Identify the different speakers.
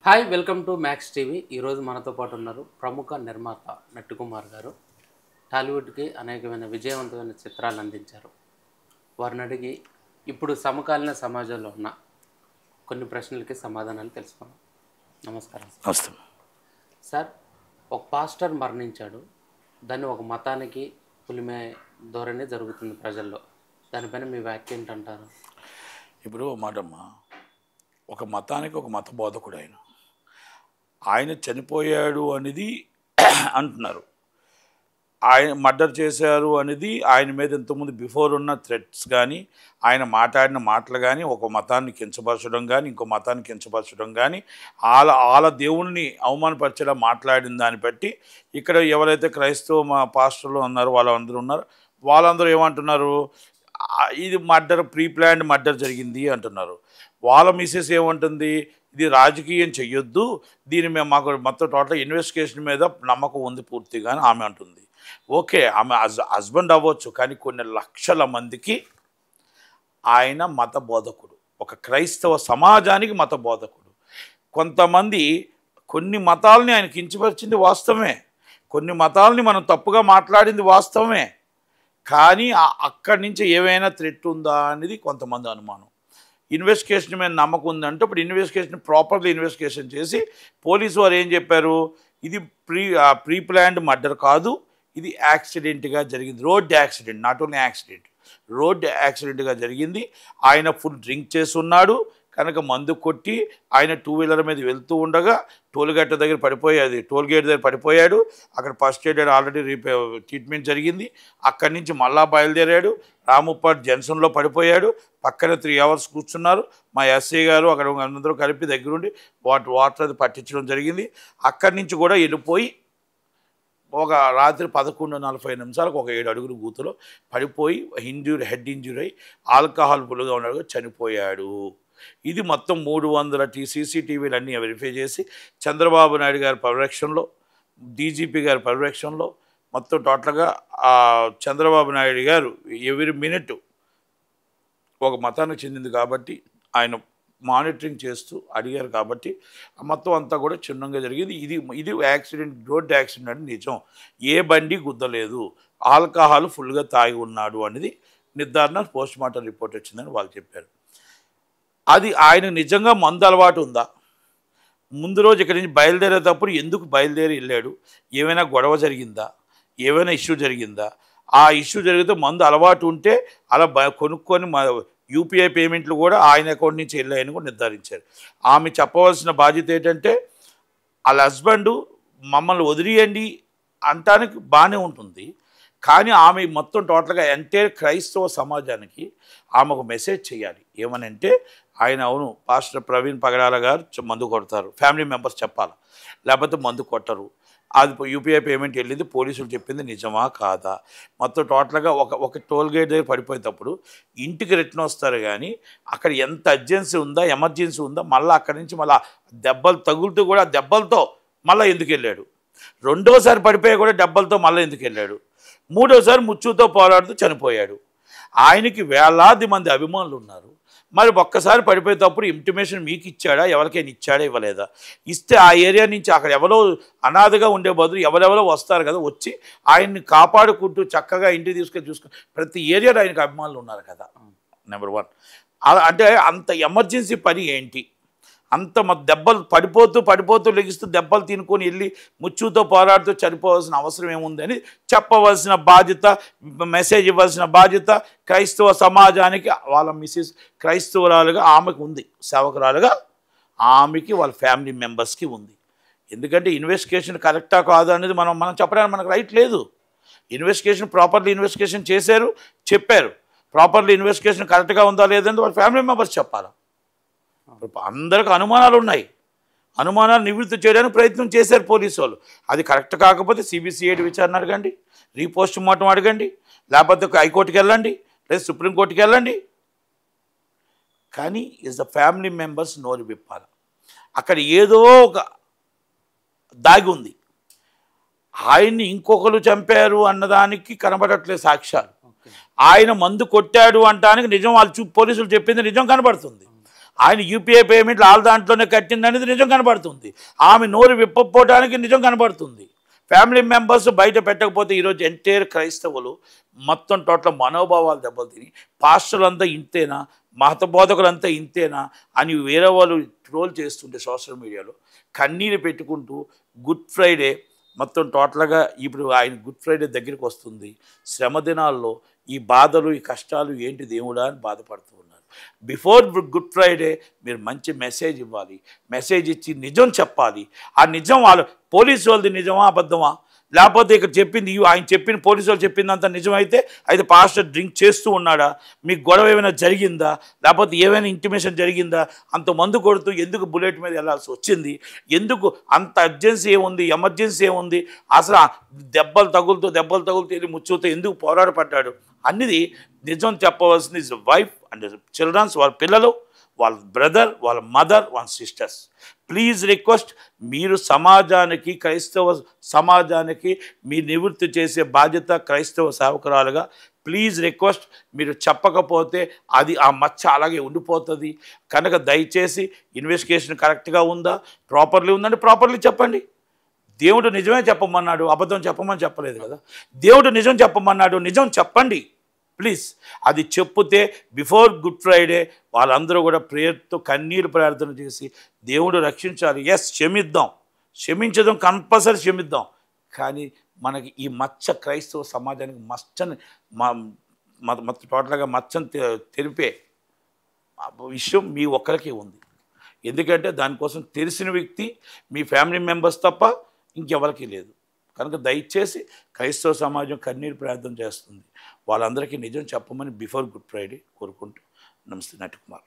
Speaker 1: Hi welcome to max TV. ఈరోజు మనతో పాటు ఉన్నారు ప్రముఖ నిర్మాత నట్టికుమార్ గారు. టాలీవుడ్కి అనేకమైన విజయవంతమైన చిత్రాలు అందించారు. వారిని అడిగి ఇప్పుడు సమకాలీన సమాజంలో ఉన్న కొన్ని ప్రశ్నలకి సమాధానాలు తెలుసుకున్నాం. నమస్కారం
Speaker 2: నమస్తే
Speaker 1: సార్. ఒక పాస్టర్ మరణించాడు, దాన్ని ఒక మతానికి పులిమే ధోరణి జరుగుతుంది ప్రజల్లో. దానిపైన మీ వ్యాఖ్య ఏంటంటారు?
Speaker 2: ఇప్పుడు మాటమ్మా, ఒక మతానికి ఒక మత బోధకుడు ఆయన చనిపోయాడు అనేది అంటున్నారు. ఆయన మర్డర్ చేశారు అనేది ఆయన మీద ఇంతకుముందు బిఫోర్ ఉన్న థ్రెట్స్ కానీ ఆయన మాట్లాడిన మాటలు కానీ ఒక మతాన్ని కించపరచడం కానీ ఇంకో మతాన్ని కించపరచడం కానీ వాళ్ళ దేవుణ్ణి అవమానపరిచేలా మాట్లాడిన దాన్ని బట్టి ఇక్కడ ఎవరైతే క్రైస్తవ మా పాస్టర్లు ఉన్నారో వాళ్ళందరూ ఏమంటున్నారు, ఇది మర్డర్, ప్రీ ప్లాన్డ్ మర్డర్ జరిగింది అంటున్నారు. వాళ్ళ మిసెస్ ఏమంటుంది, ఇది రాజకీయం చెయ్యొద్దు, దీని మేము మాకు మొత్తం టోటల్ ఇన్వెస్టిగేషన్ మీద నమ్మకం ఉంది పూర్తిగా అని ఆమె అంటుంది. ఓకే, ఆమె హస్బెండ్ అవ్వచ్చు, కానీ కొన్ని లక్షల మందికి ఆయన మత బోధకుడు, ఒక క్రైస్తవ సమాజానికి మత బోధకుడు. కొంతమంది కొన్ని మతాలని ఆయన కించపరిచింది వాస్తవమే, కొన్ని మతాలని మనం తప్పుగా మాట్లాడింది వాస్తవమే, కానీ అక్కడి నుంచి ఏమైనా థ్రెట్ ఉందా అనేది కొంతమంది అనుమానం. ఇన్వెస్టిగేషన్ మీద నమ్మకం ఉందంటే ఇప్పుడు ఇన్వెస్టిగేషన్ ప్రాపర్లీ ఇన్వెస్టిగేషన్ చేసి పోలీసు వారు ఏం చెప్పారు, ఇది ప్రీ ప్లాన్డ్ మర్డర్ కాదు, ఇది యాక్సిడెంట్గా జరిగింది, road accident, not only accident, road యాక్సిడెంట్గా జరిగింది. ఆయన ఫుల్ డ్రింక్ చేసి ఉన్నాడు కనుక మందు కొట్టి ఆయన 2 వీలర్ మీద వెళ్తూ ఉండగా టోల్గేట్ దగ్గర పడిపోయాడు. అక్కడ ఫస్ట్ ఎయిడ్ ఆల్రెడీ ట్రీట్మెంట్ జరిగింది. అక్కడి నుంచి మళ్ళా బయలుదేరాడు, రాముప్పాడ్ జంక్షన్లో పడిపోయాడు. పక్కన 3 అవర్స్ కూర్చున్నారు. మా ఎస్ఐ గారు అక్కడ అందరూ కలిపి దగ్గరుండి వాటర్ అది పట్టించడం జరిగింది. అక్కడి నుంచి కూడా వెళ్ళిపోయి ఒక రాత్రి 11:40 ఒక 7 అడుగుల గూతులో పడిపోయి హెడ్ ఇంజ్యూరీ అయ్యి ఆల్కహాల్ ఫుల్గా ఉన్నాడు, చనిపోయాడు. ఇది మొత్తం 300 CCTVలు అన్నీ వెరిఫై చేసి చంద్రబాబు నాయుడు గారి పర్యవేక్షణలో, డీజీపీ గారి పర్యవేక్షణలో మొత్తం టోటల్గా చంద్రబాబు నాయుడు గారు ఎవ్రీ మినిట్ ఒక మతానికి చెందింది కాబట్టి ఆయన మానిటరింగ్ చేస్తూ అడిగారు కాబట్టి మొత్తం అంతా కూడా చిన్నంగా జరిగింది. ఇది యాక్సిడెంట్, రోడ్ యాక్సిడెంట్ అని నిజం, ఏ బండి గుద్దలేదు, ఆల్కహాల్ ఫుల్గా తాగి ఉన్నాడు అనేది నిర్ధారణ పోస్ట్ మార్టం రిపోర్ట్ వచ్చిందని వాళ్ళు చెప్పారు. అది ఆయన నిజంగా మందు అలవాటు ఉందా, ముందు రోజు ఇక్కడి నుంచి బయలుదేరేటప్పుడు ఎందుకు బయలుదేరి వెళ్ళాడు, ఏమైనా గొడవ జరిగిందా, ఏమైనా ఇష్యూ జరిగిందా, ఆ ఇష్యూ జరిగితే మందు అలవాటు ఉంటే అలా కొనుక్కొని యూపీఐ పేమెంట్లు కూడా ఆయన అకౌంట్ నుంచి వెళ్ళాయని కూడా నిర్ధారించారు. ఆమె చెప్పవలసిన బాధ్యత ఏంటంటే వాళ్ళ హస్బెండ్ మమ్మల్ని వదిలేయండి అంటానికి బాగానే ఉంటుంది, కానీ ఆమె మొత్తం టోటల్గా ఎంటైర్ క్రైస్తవ సమాజానికి ఆమె ఒక మెసేజ్ చేయాలి. ఏమనంటే ఆయన అవును పాస్టర్ ప్రవీణ్ పగడాల గారు మందు కొడతారు, ఫ్యామిలీ మెంబర్స్ చెప్పాలి, లేకపోతే మందు కొట్టరు, అది యూపీఐ పేమెంట్ వెళ్ళింది, పోలీసులు చెప్పింది నిజమా కాదా, మొత్తం టోటల్గా ఒక టోల్ గేట్ దగ్గర పడిపోయేటప్పుడు ఇంటికి రిటర్న్ వస్తారు కానీ అక్కడ ఎంత అర్జెన్సీ ఉందా, ఎమర్జెన్సీ ఉందా, మళ్ళీ అక్కడి నుంచి మళ్ళీ దెబ్బలు తగులుతూ కూడా దెబ్బలతో మళ్ళీ ఎందుకు వెళ్ళాడు, రెండోసారి పడిపోయి కూడా దెబ్బలతో మళ్ళీ ఎందుకు వెళ్ళాడు, మూడోసారి ముచ్చుతో పోరాడుతూ చనిపోయాడు. ఆయనకి వేలాది మంది అభిమానులు ఉన్నారు, మరి ఒక్కసారి పడిపోయేటప్పుడు ఇంటిమేషన్ మీకు ఇచ్చాడా, ఎవరికైనా ఇచ్చాడా, ఇవ్వలేదా? ఇస్తే ఆ ఏరియా నుంచి అక్కడ ఎవరో అనాథగా ఉండే బదులు ఎవరెవరో వస్తారు కదా, వచ్చి ఆయన్ని కాపాడుకుంటూ చక్కగా ఇంటికి తీసుకొని చూసుకుని ప్రతి ఏరియాలో ఆయనకు అభిమానులు ఉన్నారు కదా. నెంబర్ 1 అంటే అంత ఎమర్జెన్సీ పని ఏంటి, అంత దెబ్బలు పడిపోతూ లెగిస్తూ దెబ్బలు తినుకొని వెళ్ళి ముచ్చుతో పోరాడుతూ చనిపోవాల్సిన అవసరం ఏముందని చెప్పవలసిన బాధ్యత, మెసేజ్ ఇవ్వాల్సిన బాధ్యత క్రైస్తవ సమాజానికి, వాళ్ళ మిసెస్ క్రైస్తవురాలుగా ఆమెకు ఉంది, సేవకురాలుగా ఆమెకి వాళ్ళ ఫ్యామిలీ మెంబర్స్కి ఉంది. ఎందుకంటే ఇన్వెస్టిగేషన్ కరెక్టా కాదు అనేది మనం చెప్పడానికి మనకు రైట్ లేదు. ఇన్వెస్టిగేషన్ ప్రాపర్లీ ఇన్వెస్టిగేషన్ చేశారు, చెప్పారు, ప్రాపర్లీ ఇన్వెస్టిగేషన్ కరెక్ట్గా ఉందా లేదంటే వాళ్ళ ఫ్యామిలీ మెంబర్స్ చెప్పాలి. అందరికి అనుమానాలు ఉన్నాయి, అనుమానాలు నివృత్తి చేయడానికి ప్రయత్నం చేశారు పోలీసు వాళ్ళు. అది కరెక్ట్ కాకపోతే CBCID విచారణ అడగండి, రీపోస్ట్ మార్టం అడగండి, లేకపోతే హైకోర్టుకి వెళ్ళండి, లేదా సుప్రీంకోర్టుకి వెళ్ళండి. కానీ ద ఫ్యామిలీ మెంబర్స్ నోరు విప్పాలి. అక్కడ ఏదో ఒక దాగి ఉంది, ఆయన్ని ఇంకొకరు చంపారు అన్నదానికి కనబడట్లేదు సాక్ష్యాలు. ఆయన మందు కొట్టాడు అంటానికి నిజం వాళ్ళు పోలీసులు చెప్పింది నిజం కనబడుతుంది. ఆయన యూపీఐ పేమెంట్లు వాళ్ళ దాంట్లోనే కట్టింది అనేది నిజం కనబడుతుంది. ఆమె నోరు విప్పపోవడానికి నిజం కనబడుతుంది. ఫ్యామిలీ మెంబర్స్ బయట పెట్టకపోతే ఈరోజు ఎంటైర్ క్రైస్తవులు మొత్తం టోటల్ మనోభావాలు దెబ్బతిని పాస్టర్లంతా ఇంతేనా, మతబోధకులంతా ఇంతేనా అని వేరే వాళ్ళు ట్రోల్ చేస్తుంటే సోషల్ మీడియాలో కన్నీరు పెట్టుకుంటూ గుడ్ ఫ్రైడే మొత్తం టోటల్గా ఇప్పుడు ఆయన గుడ్ ఫ్రైడే దగ్గరికి వస్తుంది. శ్రమ దినాల్లో ఈ బాధలు ఈ కష్టాలు ఏంటి దేవుడా అని బాధపడుతూ ఉన్నారు. బిఫోర్ గుడ్ ఫ్రైడే మీరు మంచి మెసేజ్ ఇవ్వాలి, మెసేజ్ ఇచ్చి నిజం చెప్పాలి. ఆ నిజం వాళ్ళు పోలీసు వాళ్ళది నిజమా అబద్ధమా, లేకపోతే ఇక్కడ చెప్పింది ఆయన చెప్పిన పోలీసు వాళ్ళు చెప్పిందంతా నిజమైతే అయితే పాస్టర్ డ్రింక్ చేస్తూ ఉన్నాడా, మీకు గొడవ ఏమైనా జరిగిందా, లేకపోతే ఏమైనా ఇంటిమేషన్ జరిగిందా, అంత మందు కొడుతూ ఎందుకు బుల్లెట్ మీద వెళ్ళాల్సి వచ్చింది, ఎందుకు అంత అర్జెన్సీ ఏముంది, ఎమర్జెన్సీ ఏముంది, అసలు దెబ్బలు తగులుతూ వెళ్ళి ముచ్చుతో ఎందుకు పోరాడపడ్డాడు అన్నది నిజం చెప్పవలసింది వైఫ్ అండ్ చిల్డ్రన్స్, వాళ్ళ పిల్లలు, వాళ్ళ బ్రదర్, వాళ్ళ మదర్, వాళ్ళ సిస్టర్స్. ప్లీజ్ రిక్వెస్ట్, మీరు సమాజానికి క్రైస్తవ సమాజానికి మీ నివృత్తి చేసే బాధ్యత క్రైస్తవ సేవకురాలుగా ప్లీజ్ రిక్వెస్ట్, మీరు చెప్పకపోతే అది ఆ మచ్చ అలాగే ఉండిపోతుంది. కనుక దయచేసి ఇన్వెస్టిగేషన్ కరెక్ట్గా ఉందా, ప్రాపర్లీ ఉందంటే ప్రాపర్లీ చెప్పండి. దేవుడు నిజమే చెప్పమన్నాడు, అబద్ధం చెప్పమని చెప్పలేదు కదా. దేవుడు నిజం చెప్పమన్నాడు, నిజం చెప్పండి ప్లీజ్. అది చెప్తే బిఫోర్ గుడ్ ఫ్రైడే వాళ్ళందరూ కూడా ప్రేయర్తో కన్నీరు ప్రార్థన చేసి దేవుడు రక్షించాలి. ఎస్, క్షమించడం కంపల్సరీ క్షమిద్దాం. కానీ మనకి ఈ మచ్చ క్రైస్తవ సమాజానికి మచ్చని టోటల్గా మచ్చని తెలిపే విషయం మీ ఒక్కరికే ఉంది. ఎందుకంటే దానికోసం తెలిసిన వ్యక్తి మీ ఫ్యామిలీ మెంబర్స్ తప్ప ఇంకెవరికి లేదు. కనుక దయచేసి క్రైస్తవ సమాజం కన్నీరు ప్రార్థన చేస్తుంది. వాళ్ళందరికీ నిజం చెప్పమని బిఫోర్ గుడ్ ఫ్రైడే కోరుకుంటూ నమస్తే. నటి కుమార్.